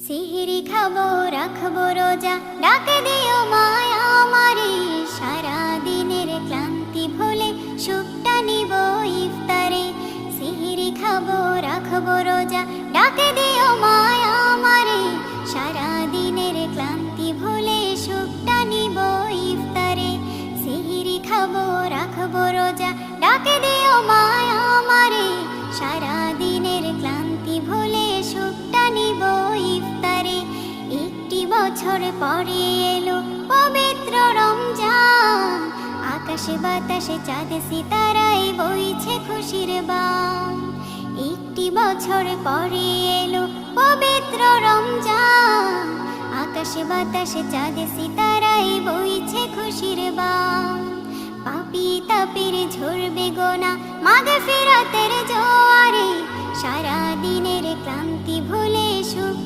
সিহরি খাবো রাখবো রোজা, ডাকে দিও মায়া আমারে। সারা দিনের ক্লান্তি ভুলে সুখটা নিব ইফতারে। সিহরি খাবো রাখবো রোজা, ডাকে দিও মায়া আমারে। সারা দিনের ক্লান্তি ভুলে সুখটা নিব ইফতারে। সিহরি খাবো রাখবো রোজা, ডাকে দিও মায়া আমারে। সারা দিনের ক্লান্তি ভুলে সুখটা নিব ইফতারে। একটি বছর পরে এলো পবিত্র রমজান, আকাশে বাতাসে চাঁদ সিতারায় বইছে খুশির বান। একটি বছর পরে এলো পবিত্র রমজান, আকাশে বাতাসে চাঁদ সিতারায় বইছে খুশির বান। পাপী তাপের ঝরবে গোনা মাগফিরাতের জোয়ারে। সারা দিনের ক্লান্তি ভুলে সুখ